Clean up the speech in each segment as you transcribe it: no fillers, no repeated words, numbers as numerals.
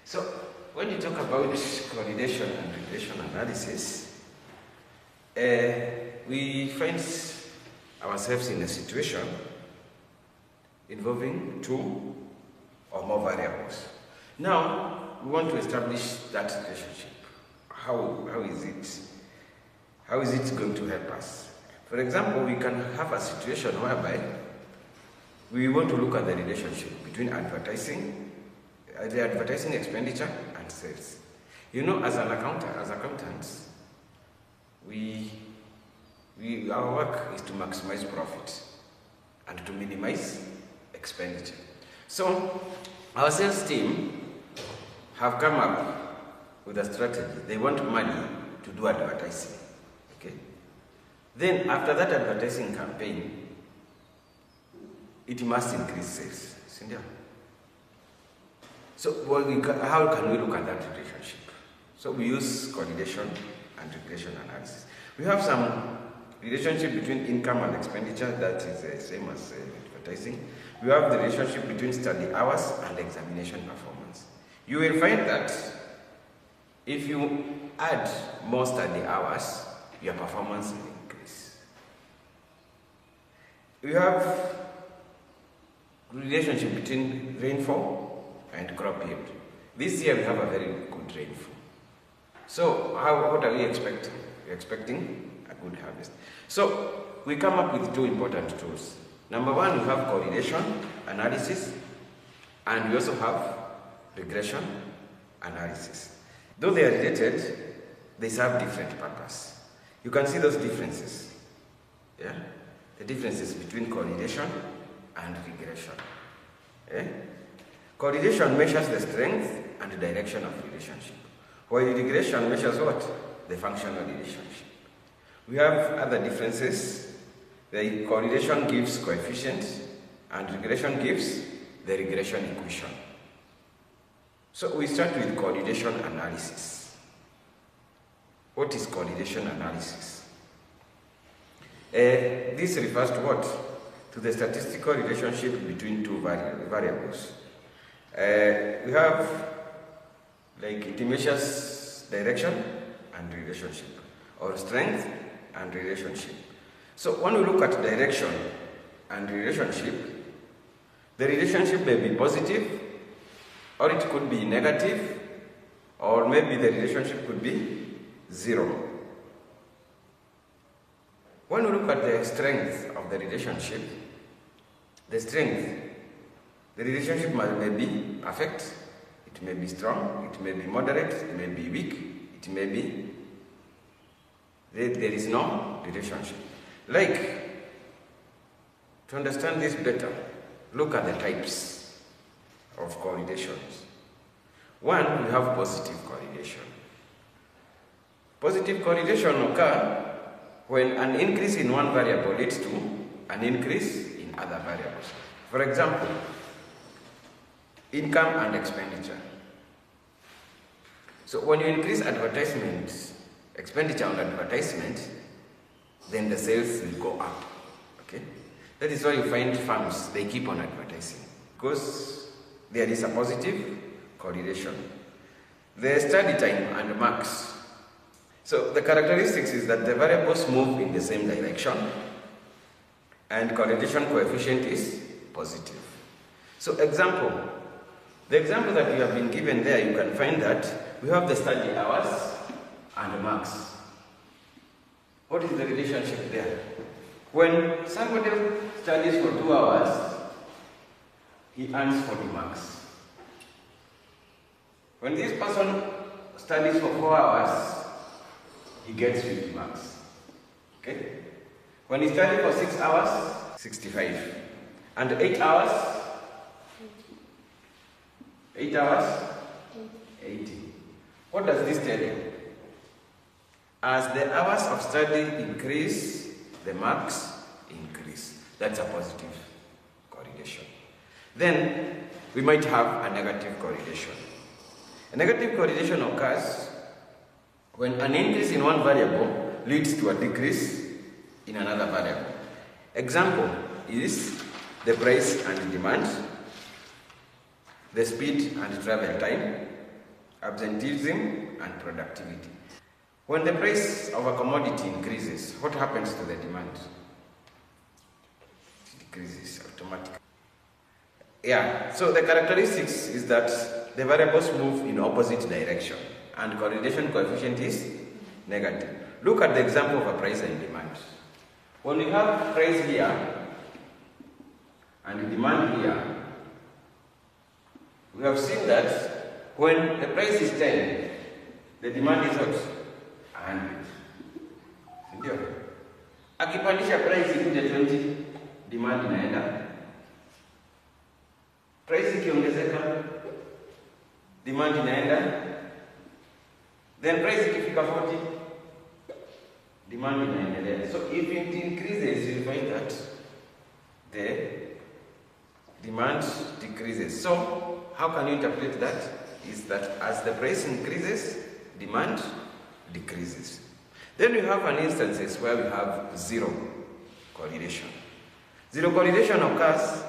So, when you talk about correlation and regression analysis, we find ourselves in a situation involving two or more variables. Now, we want to establish that relationship. How is it going to help us? For example, we can have a situation whereby we want to look at the relationship between the advertising expenditure and sales. You know, as accountants, our work is to maximize profit and to minimize expenditure. So, our sales team have come up with a strategy. They want money to do advertising. Okay? Then, after that advertising campaign, it must increase sales. So, how can we look at that relationship? So, we use correlation and regression analysis. We have some relationship between income and expenditure that is the same as advertising. We have the relationship between study hours and examination performance. You will find that if you add more study hours, your performance will increase. We have relationship between rainfall and crop yield. This year we have a very good rainfall. So what are we expecting? We're expecting a good harvest. So we come up with two important tools. Number one, we have correlation analysis, and we also have regression analysis. Though they are related, they serve different purpose. You can see those differences. Yeah? The differences between correlation and regression. Yeah? Correlation measures the strength and the direction of relationship, while regression measures what? The functional relationship. We have other differences. The correlation gives coefficient and regression gives the regression equation. So we start with correlation analysis. What is correlation analysis? This refers to what? To the statistical relationship between two variables. We have, like, it measures direction and relationship, or strength and relationship. So when we look at direction and relationship, the relationship may be positive, or it could be negative, or maybe the relationship could be zero. When we look at the strength of the relationship, the relationship may be perfect, it may be strong, it may be moderate, it may be weak, it may be there is no relationship. Like, to understand this better, look at the types of correlations. One, we have positive correlation. Positive correlation occurs when an increase in one variable leads to an increase in other variables. For example, income and expenditure. So when you increase expenditure on advertisement, then the sales will go up. Okay? That is why you find firms, they keep on advertising, because there is a positive correlation. The study time and marks. So the characteristics is that the variables move in the same direction and correlation coefficient is positive. So the example that you have been given there, you can find that we have the study hours and the marks. What is the relationship there? When somebody studies for 2 hours, he earns 40 marks. When this person studies for 4 hours, he gets 50 marks. Okay? When he studies for 6 hours, 65. And 8 hours, 80. What does this tell you? As the hours of study increase, the marks increase. That's a positive correlation. Then we might have a negative correlation. A negative correlation occurs when an increase in one variable leads to a decrease in another variable. Example is the price and demand, the speed and travel time, absenteeism, and productivity. When the price of a commodity increases, what happens to the demand? It decreases automatically. Yeah, so the characteristics is that the variables move in opposite direction and correlation coefficient is negative. Look at the example of a price and demand. When we have price here and demand here, we have seen that when the price is 10, the demand is what? 100. Ndio. Akipandisha price ikuje 20, demand inaenda. Price ikiongezeka, demand inaenda. Then price ikifika 40, demand inaendelea. So if it increases, you find that the demand decreases. So how can you interpret that? Is that as the price increases, demand decreases. Then we have an instances where we have zero correlation. Zero correlation occurs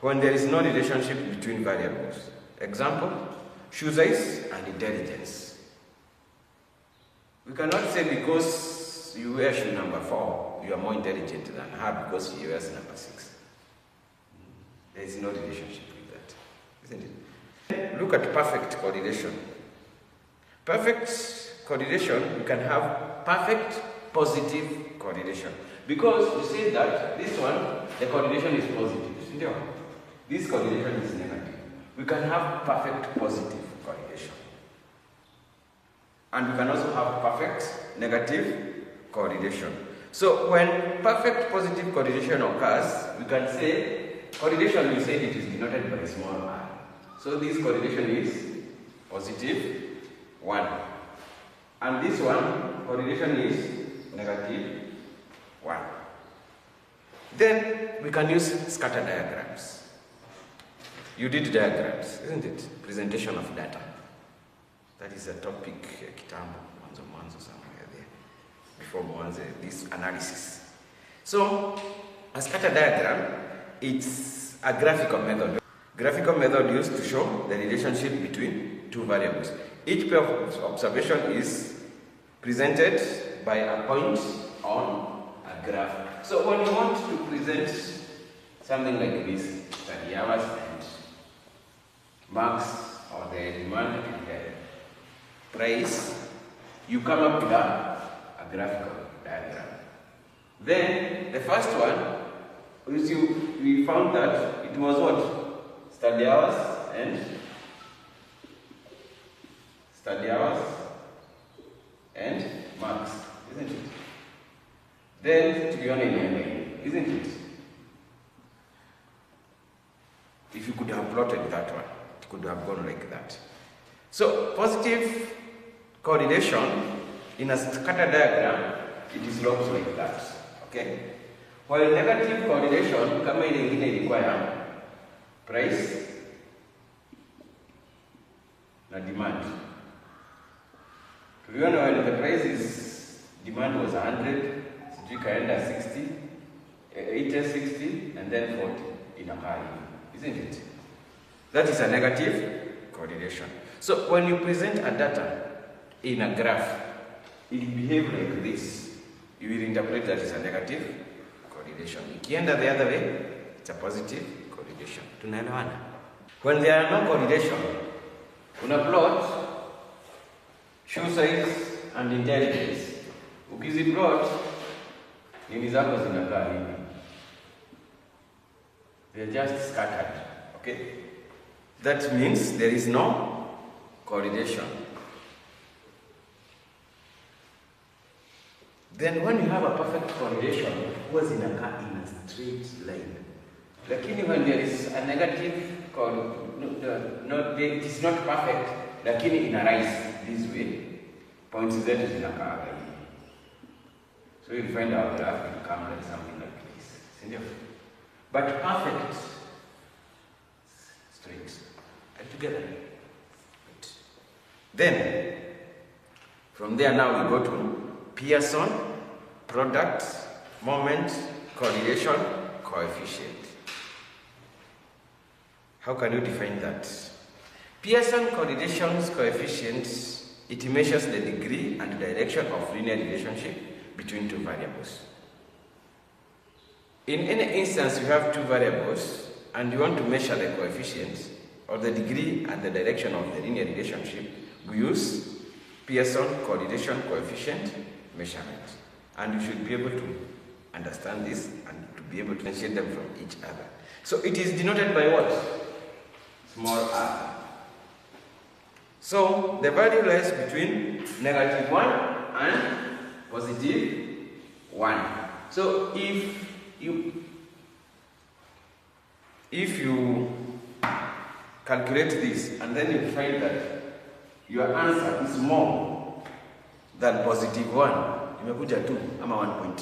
when there is no relationship between variables. Example, shoe size and intelligence. We cannot say because you wear shoe number 4, you are more intelligent than her because she wears number 6. There is no relationship with that, isn't it? Look at perfect correlation. Perfect correlation, you can have perfect positive correlation. Because you see that this one, the correlation is positive. This correlation is negative. We can have perfect positive correlation. And we can also have perfect negative correlation. So when perfect positive correlation occurs, we can say correlation, we say it is denoted by small r. So this correlation is positive 1. And this one, correlation is negative 1. Then we can use scatter diagrams. You did diagrams, isn't it? Presentation of data. That is a topic, kitambo, mwanzo somewhere there, before this analysis. So, a scatter diagram, it's a graphical method. Graphical method used to show the relationship between two variables. Each pair of observation is presented by a point on a graph. So when you want to present something like this, study hours and marks or the demand and the price, you come up with a graphical diagram. Then the first one, we found that it was what? Study hours and marks, isn't it? Then to be on a isn't it? If you could have plotted that one, it could have gone like that. So positive correlation in a scatter diagram, it is looks like that. Okay? While negative correlation, kama ile ingine ilikuwa price na demand. Tuliona when the price is, demand was 100, sijui kaenda 60, 80, 60, and then 40 in a high, isn't it? That is a negative correlation. So when you present a data in a graph, it will behave like this. You will interpret that as a negative correlation. Ikienda the other way, it's a positive correlation. Tunaelewana? When there are no correlation, una plot shoe size and intelligence. Ukiziplot, nini zako zinakaa hivi. They are just scattered. Okay? That means there is no correlation. Then when you have a perfect correlation, it was in a straight line. Lakini when there is a negative, it is not perfect, lakini in a rise this way, points z is in a so you'll find our graph will come like something like this. But perfect, straight, and together. Then, from there now we go to Pearson, product, moment, correlation, coefficient. How can you define that? Pearson correlation's coefficients, it measures the degree and direction of linear relationship between two variables. In any instance you have two variables and you want to measure the coefficients or the degree and the direction of the linear relationship, we use Pearson correlation coefficient measurement. And you should be able to understand this and to be able to differentiate them from each other. So it is denoted by what? Small r. So the value lies between -1 and +1. So if you calculate this and then you find that your answer is more than +1, imekuja 2 ama 1 point,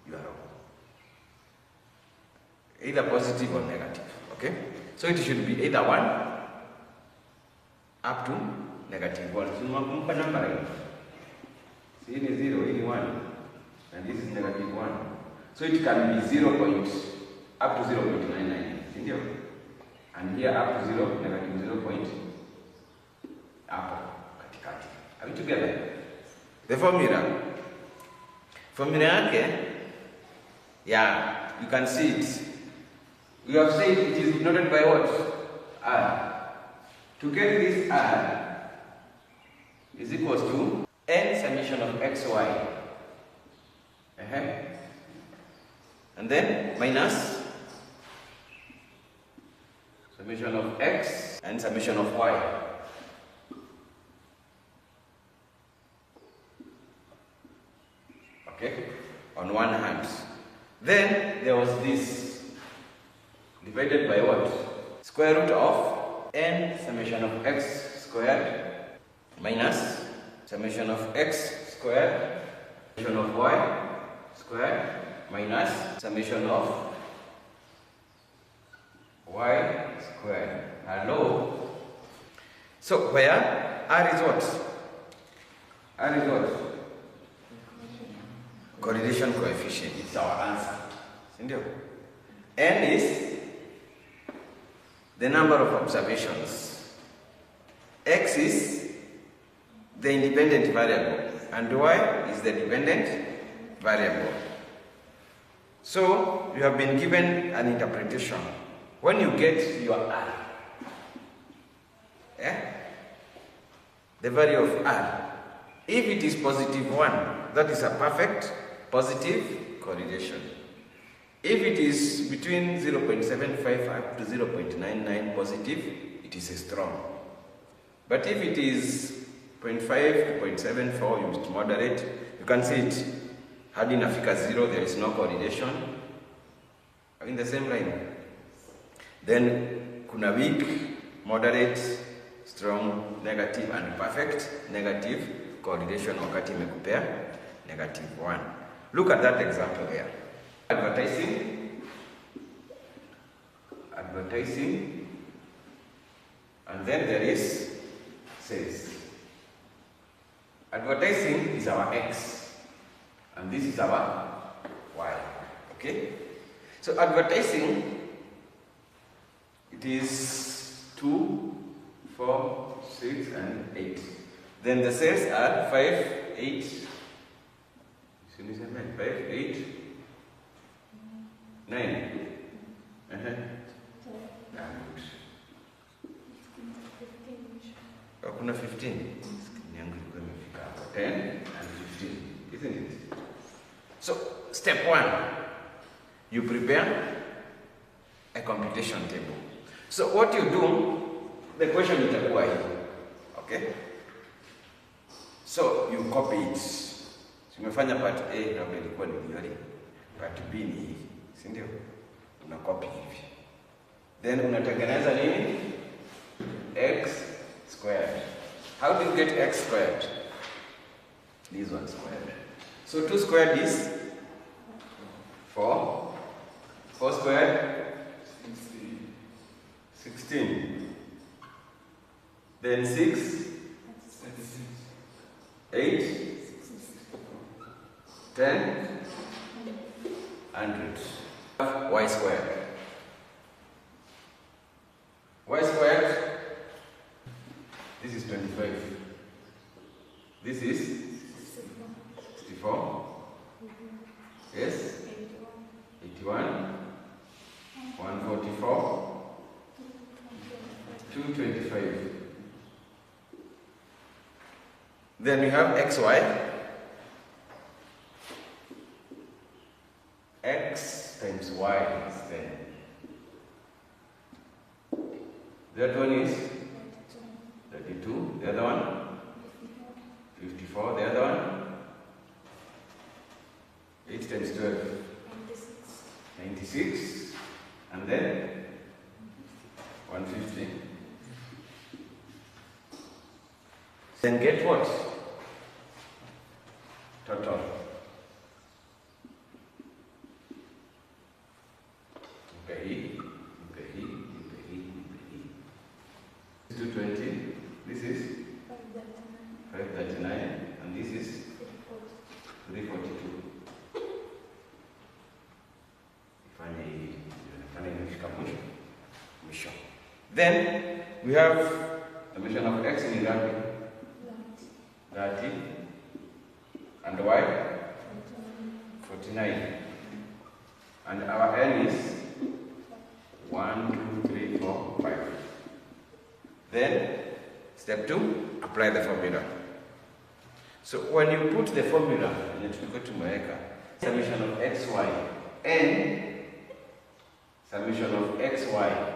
you are wrong. Either positive or negative, okay? So it should be either 1 up to -1. So number right? See, this is 0, this is 1, and this is -1. So it can be 0 point up to 0.99, and here up to 0, -0 point up katikati. Are we together? The formula yake, yeah, you can see it. We have said it is denoted by what? R. To get this R is equals to n summation of xy. And then minus summation of x and summation of y. Okay, on one hand. Then there was this divided by what? Square root of n summation of x squared minus summation of x squared, summation of y squared minus summation of y squared. Hello? So where R is what? R is what? Correlation coefficient. It's our answer. N is the number of observations. X is the independent variable and y is the dependent variable. So you have been given an interpretation. When you get your R, the value of R, if it is +1, that is a perfect positive correlation. If it is between 0.75 up to 0.99 positive, it is a strong. But if it is 0.5 to 0.74, you must moderate. You can see it. Hadi inafika 0, there is no correlation. In the same line. Then kuna weak, moderate, strong, negative, and perfect negative correlation wakati imekupea -1. Look at that example here. Advertising, and then there is sales. Advertising is our X, and this is our Y, okay? So advertising, it is 2, 4, 6, and 8. Then the sales are 5, 8, 5, 8, 9. Kuna 15. 10 and 15, isn't it? So, step 1, you prepare a computation table. So, what you do, the question itakuwa hii, okay? So, you copy it. Umefanya part A, labda ilikuwa ni theory, part B ni hii, si ndio? Una copy hivi. Then unatengeneza nini? X squared. How do you get x squared? This one squared. So 2 squared is 4. 4 squared 16. Then 6, 8, 10, 100. Y squared. Y squared is 25. This is 64. Yes? 81. 144. 225. Then we have xy. X times y is 10. That one is 32. The other one? 54. The other one? 8 times 12. 96. And then 150. Then get what? Total. Okay. 220. This is 539. And this is 342. Then we have the measure of x in English. 30. And y? 49. And our n is 1, 2, 3, 4, 5. Then, step 2, apply the formula. So when you put the formula, you go to Maeka, summation of xy, n, summation of xy,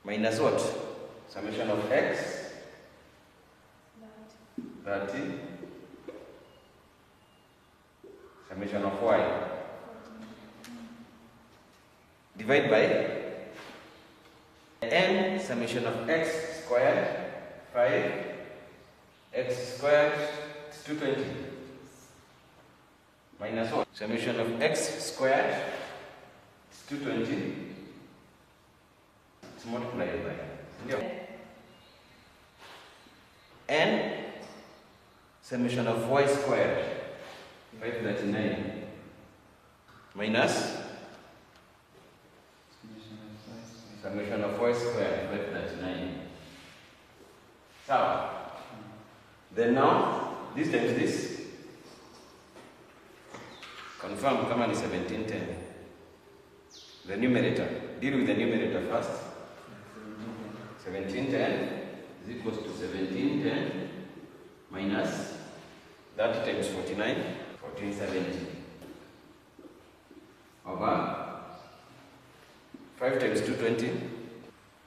minus what? Summation of x, 30, summation of y, divide by n, summation of x squared, 5, x squared is 220, minus what? Summation of x squared is 220, it's multiplied by n, summation of y squared, 539, minus summation of y squared, 539. So, then now, this times this, confirm, come on, is 1710. The numerator, deal with the numerator first. 1710 is equals to 1710 minus 30 times 49, 1470 over 5 times 220,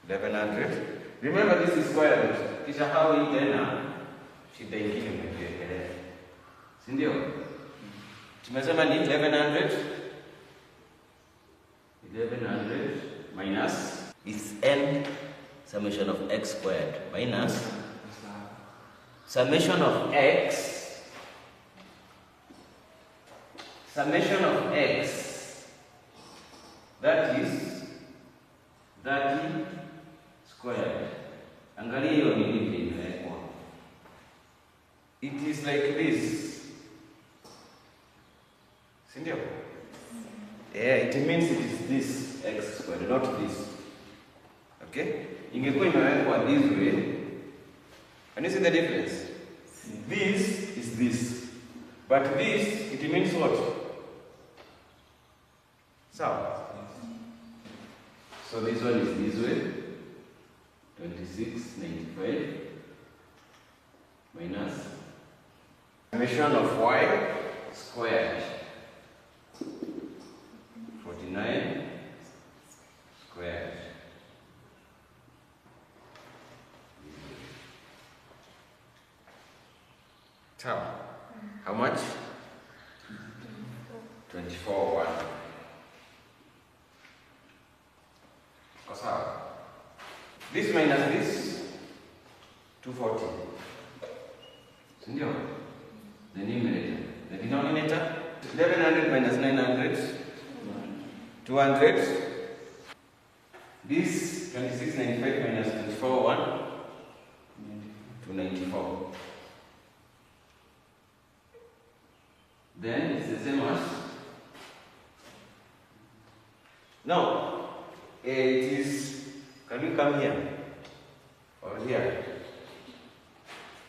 1100. Remember, this is square root. Kisha how hii tena shida ingine umekiwekelea, si ndio? Tumesema ni 1100 minus is n summation of x squared minus summation of x that is 30 squared. Angalia hiyo ni nini imewekwa. It is like this. Si ndio? Yeah, it means it is this x squared, not this. Okay? Ingekuwa imewekwa this way. Can you see the difference? This is this. But this, it means what? So this one is this way. 2695 minus summation of y squared 49 squared. So, how much? 24 1. This minus this, 240. Sindio? The numerator. The denominator, 1100 minus 900, 200. This 2695 minus 24 1, 294. Then it's the same as Now, it is, can we come here? Or here?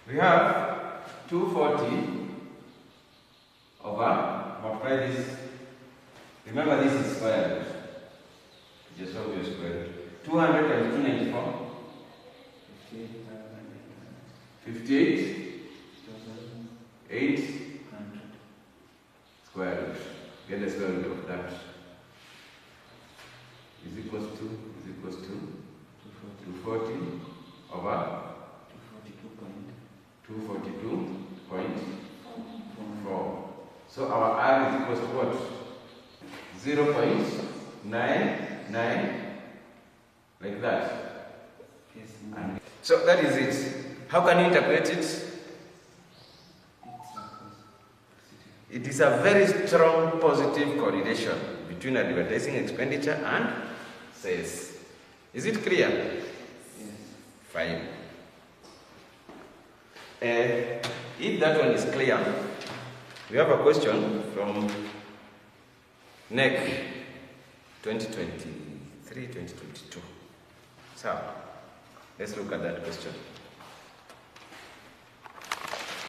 We have 240 over, multiply this. Remember this is square root. Just how we square root. 200 times 294. 58. 8. Square root. Get the square root of that. Is equals to 240 over 242.4. So our R is equals to what? 0.99, like that. Yes. So that is it. How can you interpret it? It is a very strong positive correlation between advertising expenditure and sales. Is it clear? Yes. Fine. If that one is clear, we have a question from KNEC 2023-2022. So, let's look at that question.